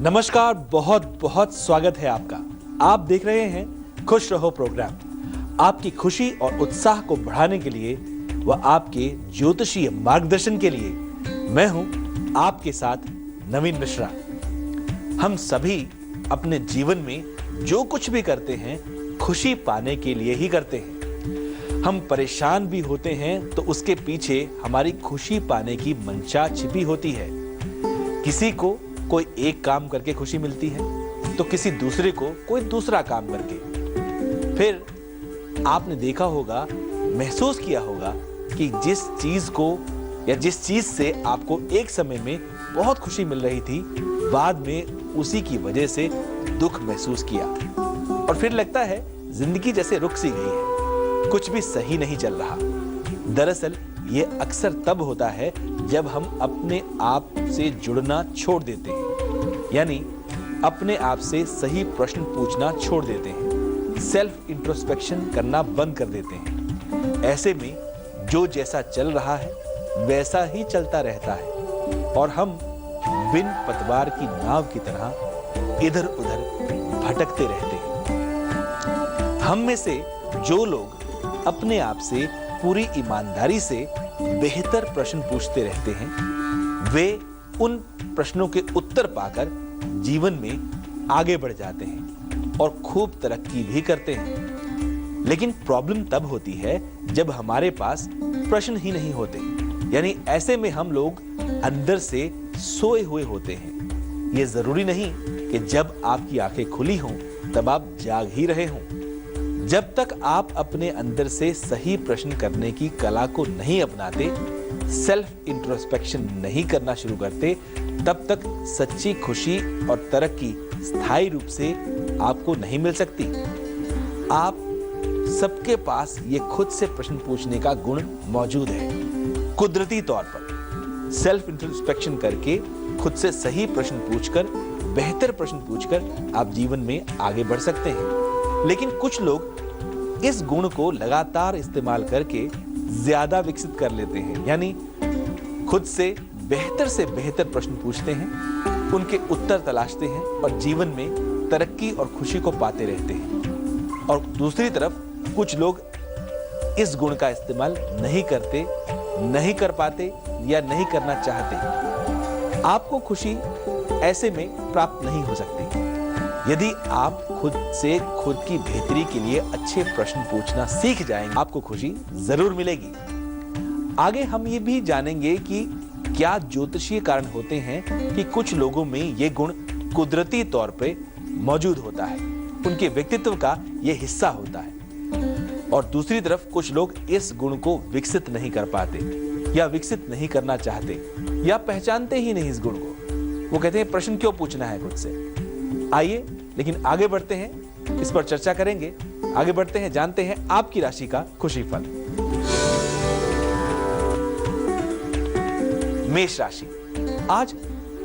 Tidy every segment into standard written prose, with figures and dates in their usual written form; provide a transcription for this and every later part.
नमस्कार, बहुत बहुत स्वागत है आपका। आप देख रहे हैं खुश रहो प्रोग्राम। आपकी खुशी और उत्साह को बढ़ाने के लिए व आपके ज्योतिषीय मार्गदर्शन के लिए मैं हूं आपके साथ नवीन मिश्रा। हम सभी अपने जीवन में जो कुछ भी करते हैं खुशी पाने के लिए ही करते हैं। हम परेशान भी होते हैं तो उसके पीछे हमारी खुशी पाने की मंशा छिपी होती है। किसी को कोई एक काम करके खुशी मिलती है तो किसी दूसरे को कोई दूसरा काम करके। फिर आपने देखा होगा, महसूस किया होगा कि जिस चीज को या जिस चीज से आपको एक समय में बहुत खुशी मिल रही थी, बाद में उसी की वजह से दुख महसूस किया और फिर लगता है जिंदगी जैसे रुक सी गई है, कुछ भी सही नहीं चल रहा। दरअसल ये अक्सर तब होता है जब हम अपने आप से जुड़ना छोड़ देते हैं, यानी अपने आप से सही प्रश्न पूछना छोड़ देते हैं, सेल्फ इंट्रोस्पेक्शन करना बंद कर देते हैं। ऐसे में जो जैसा चल रहा है वैसा ही चलता रहता है और हम बिन पतवार की नाव की तरह इधर उधर भटकते रहते हैं। हम में से जो लोग अपने आप से पूरी ईमानदारी से बेहतर प्रश्न पूछते रहते हैं, वे उन प्रश्नों के उत्तर पाकर जीवन में आगे बढ़ जाते हैं और खूब तरक्की भी करते हैं। लेकिन प्रॉब्लम तब होती है जब हमारे पास प्रश्न ही नहीं होते, यानी ऐसे में हम लोग अंदर से सोए हुए होते हैं। ये जरूरी नहीं कि जब आपकी आंखें खुली हों तब आप जाग ही रहे हों। जब तक आप अपने अंदर से सही प्रश्न करने की कला को नहीं अपनाते, सेल्फ इंट्रोस्पेक्शन नहीं करना शुरू करते, तब तक सच्ची खुशी और तरक्की स्थायी रूप से आपको नहीं मिल सकती। आप सबके पास ये खुद से प्रश्न पूछने का गुण मौजूद है। कुदरती तौर पर सेल्फ इंट्रोस्पेक्शन करके खुद से सही प्रश्न पूछकर, बेहतर प्रश्न पूछकर आप जीवन में आगे बढ़ सकते हैं। लेकिन कुछ लोग इस गुण को लगातार इस्तेमाल करके ज्यादा विकसित कर लेते हैं, यानी खुद से बेहतर प्रश्न पूछते हैं, उनके उत्तर तलाशते हैं और जीवन में तरक्की और खुशी को पाते रहते हैं। और दूसरी तरफ कुछ लोग इस गुण का इस्तेमाल नहीं करते, नहीं कर पाते या नहीं करना चाहते। आपको खुशी ऐसे में प्राप्त नहीं हो सकती। यदि आप खुद से खुद की बेहतरी के लिए अच्छे प्रश्न पूछना सीख जाएंगे, आपको खुशी जरूर मिलेगी। आगे हम ये भी जानेंगे कि क्या ज्योतिषीय कारण होते हैं कि कुछ लोगों में ये गुण कुदरती तौर पे मौजूद होता है, उनके व्यक्तित्व का ये हिस्सा होता है। और दूसरी तरफ कुछ लोग इस गुण को विकसित नहीं कर पाते या विकसित नहीं करना चाहते या पहचानते ही नहीं इस गुण को। वो कहते हैं प्रश्न क्यों पूछना है खुद से। आइए लेकिन आगे बढ़ते हैं, इस पर चर्चा करेंगे। आगे बढ़ते हैं, जानते हैं आपकी राशि का खुशी फल। मेष राशि, आज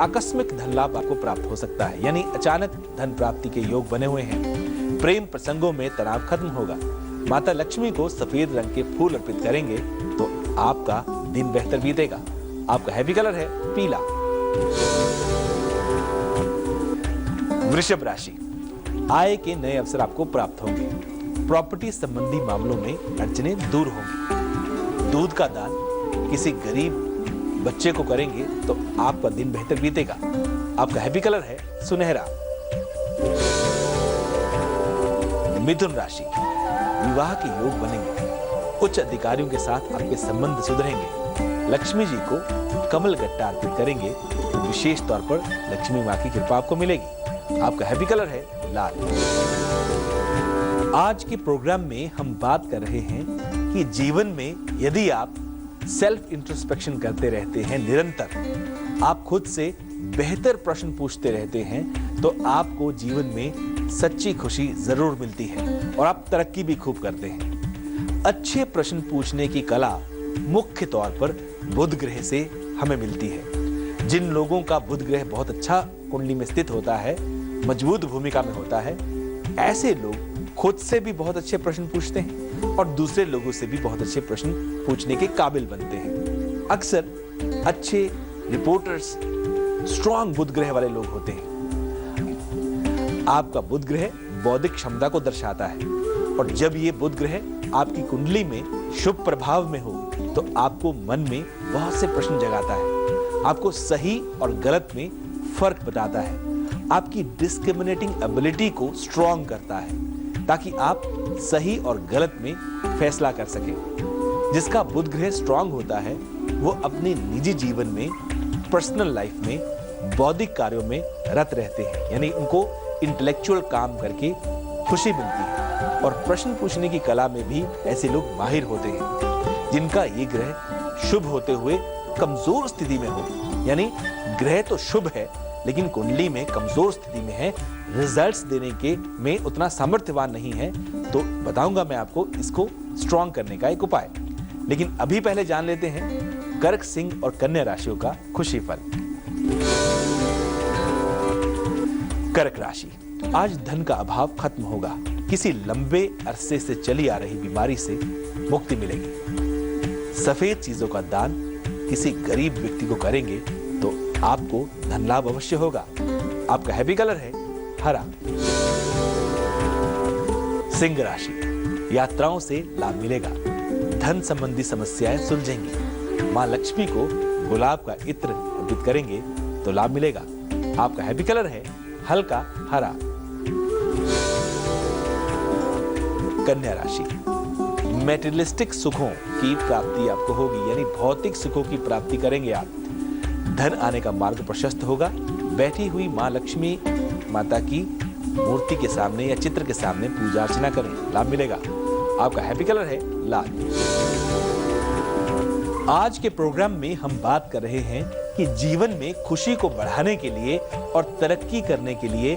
आकस्मिक धन लाभ आपको प्राप्त हो सकता है, यानी अचानक धन प्राप्ति के योग बने हुए हैं। प्रेम प्रसंगों में तनाव खत्म होगा। माता लक्ष्मी को सफेद रंग के फूल अर्पित करेंगे तो आपका दिन बेहतर बीतेगा। आपका हैप्पी कलर है पीला। वृषभ राशि, आय के नए अवसर आपको प्राप्त होंगे। प्रॉपर्टी संबंधी मामलों में अड़चने दूर होंगी। दूध का दान किसी गरीब बच्चे को करेंगे तो आपका दिन बेहतर बीतेगा। आपका हैप्पी कलर है सुनहरा। मिथुन राशि, विवाह के योग बनेंगे। उच्च अधिकारियों के साथ आपके संबंध सुधरेंगे। लक्ष्मी जी को कमल गट्टा अर्पित करेंगे तो विशेष तौर पर लक्ष्मी मां की कृपा आपको मिलेगी। आपका हैप्पी कलर है लाल। आज के प्रोग्राम में हम बात कर रहे हैं कि जीवन में यदि आप सेल्फ इंट्रोस्पेक्शन करते रहते हैं, निरंतर आप खुद से बेहतर प्रश्न पूछते रहते हैं, तो आपको जीवन में सच्ची खुशी जरूर मिलती है और आप तरक्की भी खूब करते हैं। अच्छे प्रश्न पूछने की कला मुख्य तौर पर बुध ग्रह से हमें मिलती है। जिन लोगों का बुध ग्रह बहुत अच्छा कुंडली में स्थित होता है, मजबूत भूमिका में होता है, ऐसे लोग खुद से भी बहुत अच्छे प्रश्न पूछते हैं और दूसरे लोगों से भी बहुत अच्छे प्रश्न पूछने के काबिल बनते हैं। अक्सर अच्छे रिपोर्टर्स स्ट्रॉन्ग बुध ग्रह वाले लोग होते हैं। आपका बुध ग्रह बौद्धिक क्षमता को दर्शाता है और जब ये बुध ग्रह आपकी कुंडली में शुभ प्रभाव में हो तो आपको मन में बहुत से प्रश्न जगाता है, आपको सही और गलत में फर्क बताता है, आपकी डिस्क्रिमिनेटिंग एबिलिटी को स्ट्रॉन्ग करता है ताकि आप सही और गलत में फैसला कर सकें। जिसका बुध ग्रह स्ट्रॉन्ग होता है वो अपने निजी जीवन में, पर्सनल लाइफ में, बौद्धिक कार्यों में रत रहते हैं, यानी उनको इंटेलेक्चुअल काम करके खुशी मिलती है और प्रश्न पूछने की कला में भी ऐसे लोग माहिर होते हैं। जिनका ये ग्रह शुभ होते हुए कमजोर स्थिति में हो, यानी ग्रह तो शुभ है लेकिन कुंडली में कमजोर स्थिति में है, रिजल्ट्स देने के में उतना सामर्थ्यवान नहीं है, तो बताऊंगा मैं आपको इसको स्ट्रॉन्ग करने का एक उपाय। लेकिन अभी पहले जान लेते हैं कर्क, सिंह और कन्या राशियों का खुशी फल। कर्क राशि, आज धन का अभाव खत्म होगा, किसी लंबे अरसे से चली आ रही बीमारी से मुक्ति मिलेगी। सफेद चीजों का दान किसी गरीब व्यक्ति को करेंगे तो आपको धन लाभ अवश्य होगा। आपका हैप्पी कलर है हरा। सिंह राशि, यात्राओं से लाभ मिलेगा, धन संबंधी समस्याएं सुलझेंगी। मां लक्ष्मी को गुलाब का इत्र अर्पित करेंगे तो लाभ मिलेगा। आपका हैप्पी कलर है हल्का हरा। कन्या राशि, मैटेरियलिस्टिक सुखों की प्राप्ति आपको होगी, यानी भौतिक सुखों की प्राप्ति करेंगे आप। धन आने का मार्ग प्रशस्त होगा। बैठी हुई मां लक्ष्मी माता की मूर्ति के सामने या चित्र के सामने पूजा अर्चना करें, लाभ मिलेगा। आपका हैप्पी कलर है लाल। आज के प्रोग्राम में हम बात कर रहे हैं कि जीवन में खुशी को बढ़ाने के लिए और तरक्की करने के लिए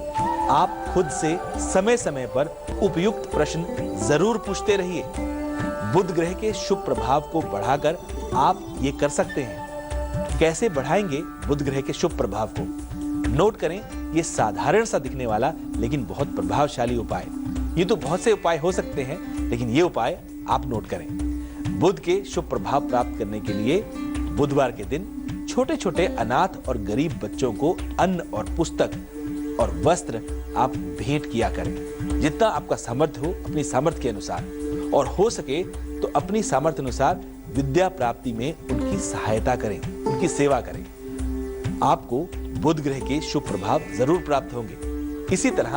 आप खुद से समय समय पर उपयुक्त प्रश्न जरूर पूछते रहिए। बुध ग्रह के शुभ प्रभाव को बढ़ाकर आप ये कर सकते हैं। कैसे बढ़ाएंगे बुध ग्रह के शुभ प्रभाव को? नोट करें, ये साधारण सा दिखने वाला लेकिन बहुत प्रभावशाली उपाय। ये तो बहुत से उपाय हो सकते हैं लेकिन ये उपाय आप नोट करें। बुध के शुभ प्रभाव प्राप्त करने के लिए बुधवार के दिन छोटे छोटे अनाथ और गरीब बच्चों को अन्न और पुस्तक और वस्त्र आप भेंट किया करें। जितना आपका सामर्थ्य हो अपनी सामर्थ्य के अनुसार, और हो सके तो अपनी सामर्थ्य अनुसार विद्या प्राप्ति में उनकी सहायता करें, उनकी सेवा करें। आपको बुध ग्रह के शुभ प्रभाव जरूर प्राप्त होंगे। इसी तरह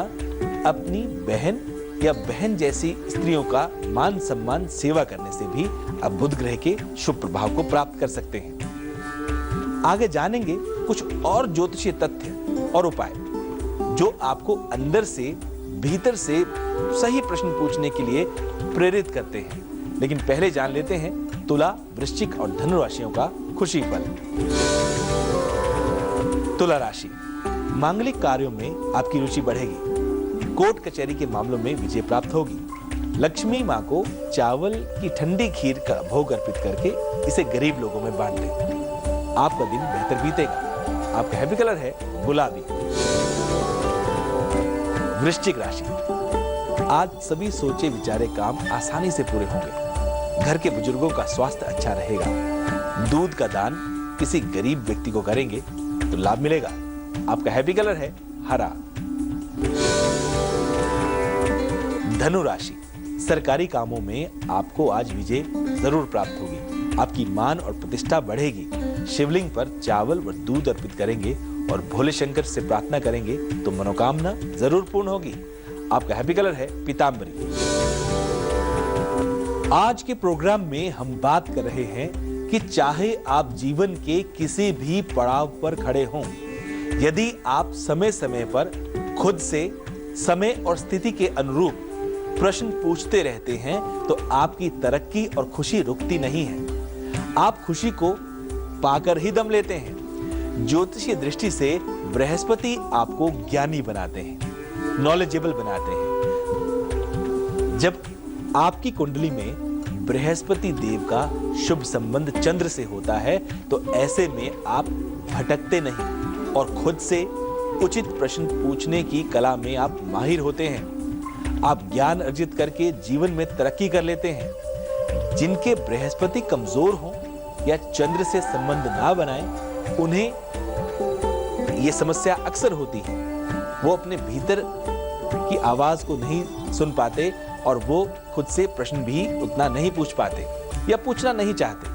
अपनी बहन या बहन जैसी स्त्रियों का मान सम्मान सेवा करने से भी आप बुध ग्रह के शुभ प्रभाव को प्राप्त कर सकते हैं। आगे जानेंगे कुछ और ज्योतिषीय तथ्य और उपाय जो आपको अंदर से भीतर से सही प्रश्न पूछने के लिए प्रेरित करते हैं। लेकिन पहले जान लेते हैं तुला, वृश्चिक और धनु राशियों का खुशी फल। तुला राशि, मांगलिक कार्यों में आपकी रुचि बढ़ेगी। कोर्ट कचहरी के मामलों में विजय प्राप्त होगी। लक्ष्मी मां को चावल की ठंडी खीर का भोग अर्पित करके इसे गरीब लोगों में बांट दें। आपका दिन बेहतर बीतेगा। आपका हैप्पी कलर है गुलाबी। वृश्चिक राशि, आज सभी सोचे विचारे काम आसानी से पूरे होंगे। घर के बुजुर्गों का स्वास्थ्य अच्छा रहेगा। दूध का दान किसी गरीब व्यक्ति को करेंगे तो लाभ मिलेगा। आपका हैप्पी कलर है हरा। धनु राशि, सरकारी कामों में आपको आज विजय जरूर प्राप्त होगी। आपकी मान और प्रतिष्ठा बढ़ेगी। शिवलिंग पर चावल व दूध अर्पित करेंगे और भोले शंकर से प्रार्थना करेंगे तो मनोकामना जरूर पूर्ण होगी। आपका हैप्पी कलर है पीतांबरी। आज के प्रोग्राम में हम बात कर रहे हैं कि चाहे आप जीवन के किसी भी पड़ाव पर खड़े हों, यदि आप समय समय पर खुद से समय और स्थिति के अनुरूप प्रश्न पूछते रहते हैं तो आपकी तरक्की और खुशी रुकती नहीं है। आप खुशी को पाकर ही दम लेते हैं। ज्योतिषीय दृष्टि से बृहस्पति आपको ज्ञानी बनाते हैं, नॉलेजेबल बनाते हैं। जब आपकी कुंडली में बृहस्पति देव का शुभ संबंध चंद्र से होता है तो ऐसे में आप भटकते नहीं और खुद से उचित प्रश्न पूछने की कला में आप माहिर होते हैं। आप ज्ञान अर्जित करके जीवन में तरक्की कर लेते हैं। जिनके बृहस्पति कमजोर हो या चंद्र से संबंध ना बनाए, उन्हें यह समस्या अक्सर होती है। वो अपने भीतर की आवाज को नहीं सुन पाते और वो खुद से प्रश्न भी उतना नहीं पूछ पाते या पूछना नहीं चाहते,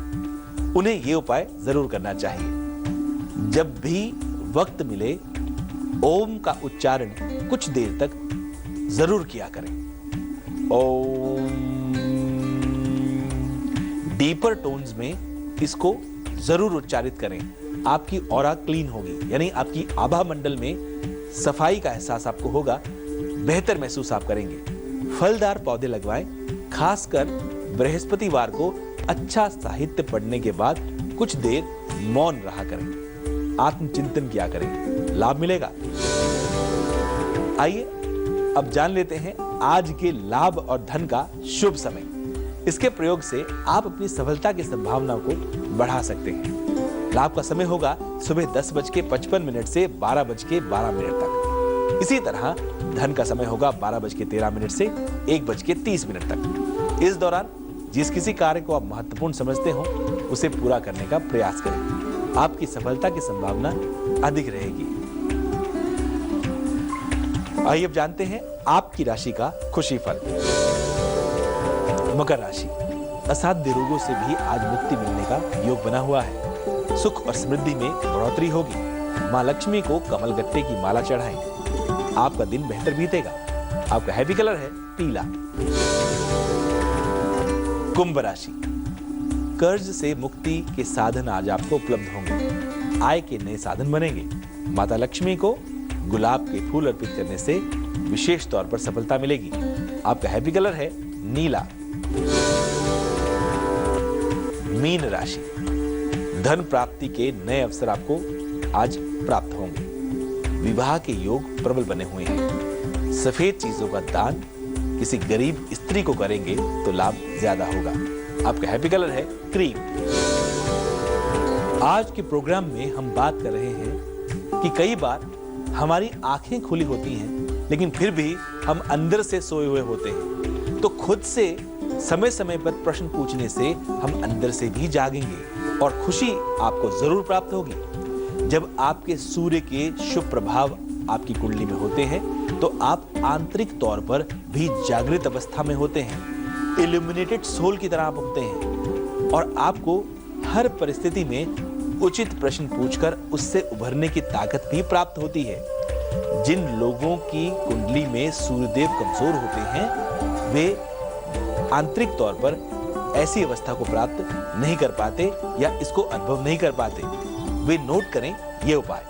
उन्हें ये उपाय जरूर करना चाहिए। जब भी वक्त मिले ओम का उच्चारण कुछ देर तक जरूर किया करें। ओम। डीपर टोन्स में इसको जरूर उच्चारित करें। आपकी ऑरा क्लीन होगी, यानी आपकी आभा मंडल में सफाई का एहसास आपको होगा, बेहतर महसूस आप करेंगे। फलदार पौधे लगवाएं। खासकर बृहस्पतिवार को अच्छा साहित्य पढ़ने के बाद कुछ देर मौन रहा करें, आत्मचिंतन किया करें, लाभ मिलेगा। आइए अब जान लेते हैं आज के लाभ और धन का शुभ समय। इसके प्रयोग से आप अपनी सफलता की संभावनाओं को बढ़ा सकते हैं। लाभ का समय होगा सुबह 10:55 से 12:12 तक। इसी तरह धन का समय होगा 12:13 से 1:30 तक। इस दौरान जिस किसी कार्य को आप महत्वपूर्ण समझते हो उसे पूरा करने का प्रयास करें। आपकी सफलता की संभावना अधिक रहेगी। आइए अब जानते हैं आपकी राशि का खुशी फल। मकर राशि। असाध्य रोगों से भी आज मुक्ति मिलने का योग बना हुआ है। सुख और समृद्धि में बढ़ोतरी होगी। मां लक्ष्मी को कमल गट्टे की माला चढ़ाएं। आपका दिन बेहतर बीतेगा। आपका हैप्पी कलर है पीला। कुंभ राशि। कर्ज से मुक्ति के साधन आज आपको उपलब्ध होंगे। आय के नए साधन बनेंगे। माता लक्ष्मी को गुलाब के फूल अर्पित करने से विशेष तौर पर सफलता मिलेगी। आपका हैप्पी कलर है नीला। मीन राशि। धन प्राप्ति के नए अवसर आपको आज प्राप्त होंगे। विवाह के योग प्रबल बने हुए हैं। सफेद चीजों का दान किसी गरीब स्त्री को करेंगे तो लाभ ज्यादा होगा। आपका हैप्पी कलर है क्रीम। आज के प्रोग्राम में हम बात कर रहे हैं कि कई बार हमारी आंखें खुली होती हैं लेकिन फिर भी हम अंदर से सोए हुए होते हैं। तो खुद से समय समय पर प्रश्न पूछने से हम अंदर से भी जागेंगे और खुशी आपको जरूर प्राप्त होगी। जब आपके सूर्य के शुभ प्रभाव आपकी कुंडली में होते हैं तो आप आंतरिक तौर पर भी जागृत अवस्था में होते हैं। इल्यूमिनेटेड सोल की तरह आप होते हैं और आपको हर परिस्थिति में उचित प्रश्न पूछकर उससे उभरने की ताकत भी प्राप्त होती है। जिन लोगों की कुंडली में सूर्यदेव कमजोर होते हैं वे आंतरिक तौर पर ऐसी अवस्था को प्राप्त नहीं कर पाते या इसको अनुभव नहीं कर पाते। वे नोट करें यह उपाय।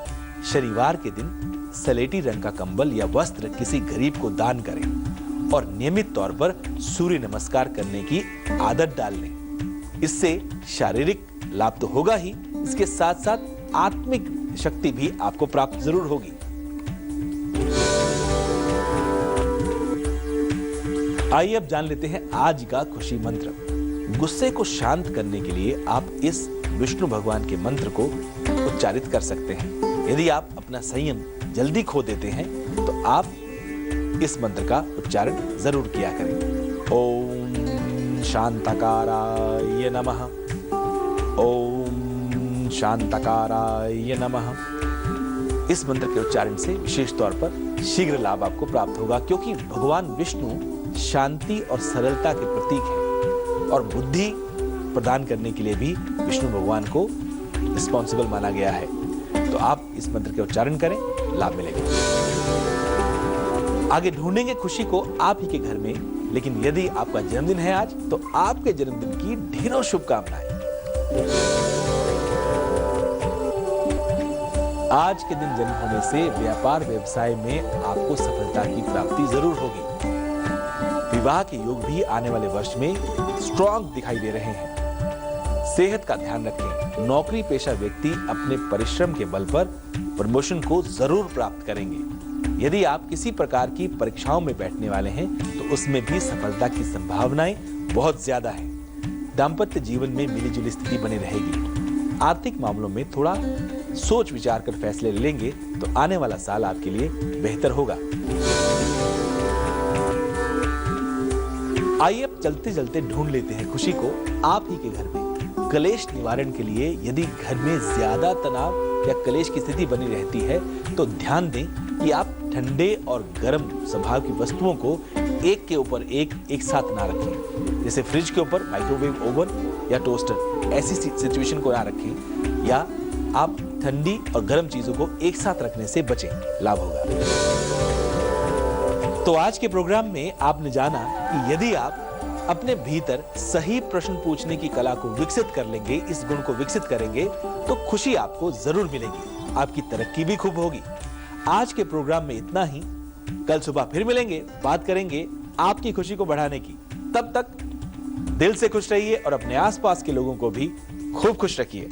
शनिवार के दिन सलेटी रंग का कंबल या वस्त्र किसी गरीब को दान करें और नियमित तौर पर सूर्य नमस्कार करने की आदत डाल लें। इससे शारीरिक लाभ तो होगा ही, इसके साथ साथ आत्मिक शक्ति भी आपको प्राप्त जरूर होगी। आइए अब जान लेते हैं आज का खुशी मंत्र। गुस्से को शांत करने के लिए आप इस विष्णु भगवान के मंत्र को उच्चारित कर सकते हैं। यदि आप अपना संयम जल्दी खो देते हैं तो आप इस मंत्र का उच्चारण जरूर किया करें। ओम शांताकाराय नमः। ओम शांताकाराय नमः। इस मंत्र के उच्चारण से विशेष तौर पर शीघ्र लाभ आपको प्राप्त होगा, क्योंकि भगवान विष्णु शांति और सरलता के प्रतीक हैं और बुद्धि प्रदान करने के लिए भी विष्णु भगवान को रिस्पॉन्सिबल माना गया है। तो आप इस मंत्र के उच्चारण करें, लाभ मिलेगा। आगे ढूंढेंगे खुशी को आप ही के घर में, लेकिन यदि आपका जन्मदिन है आज तो आपके जन्मदिन की ढेरों शुभकामनाएं। आज के दिन जन्म होने से व्यापार व्यवसाय में आपको सफलता की प्राप्ति जरूर होगी। विवाह के योग भी आने वाले वर्ष में स्ट्रॉन्ग दिखाई दे रहे हैं। सेहत का ध्यान रखें। नौकरी पेशा व्यक्ति अपने परिश्रम के बल पर प्रमोशन को जरूर प्राप्त करेंगे। यदि आप किसी प्रकार की परीक्षाओं में बैठने वाले हैं तो उसमें भी सफलता की संभावनाएं बहुत ज्यादा हैं। दाम्पत्य जीवन में मिलीजुली स्थिति बनी रहेगी। आर्थिक मामलों में थोड़ा सोच विचार कर फैसले लेंगे तो आने वाला साल आपके लिए बेहतर होगा। आइए अब चलते चलते ढूंढ लेते हैं खुशी को आप ही के घर में। कलेश निवारण के लिए यदि घर में ज्यादा तनाव या कलेश की स्थिति बनी रहती है तो ध्यान दें कि आप ठंडे और गर्म स्वभाव की वस्तुओं को एक के ऊपर एक साथ ना रखें। जैसे फ्रिज के ऊपर माइक्रोवेव ओवन या टोस्टर, ऐसी सिचुएशन को ना रखें, या आप ठंडी और गर्म चीजों को एक साथ रखने से बचें, लाभ होगा। तो आज के प्रोग्राम में आपने जाना कि यदि आप अपने भीतर सही प्रश्न पूछने की कला को विकसित कर लेंगे, इस गुण को विकसित करेंगे, तो खुशी आपको जरूर मिलेगी, आपकी तरक्की भी खूब होगी। आज के प्रोग्राम में इतना ही। कल सुबह फिर मिलेंगे, बात करेंगे आपकी खुशी को बढ़ाने की। तब तक दिल से खुश रहिए और अपने आसपास के लोगों को भी खूब खुश रखिए।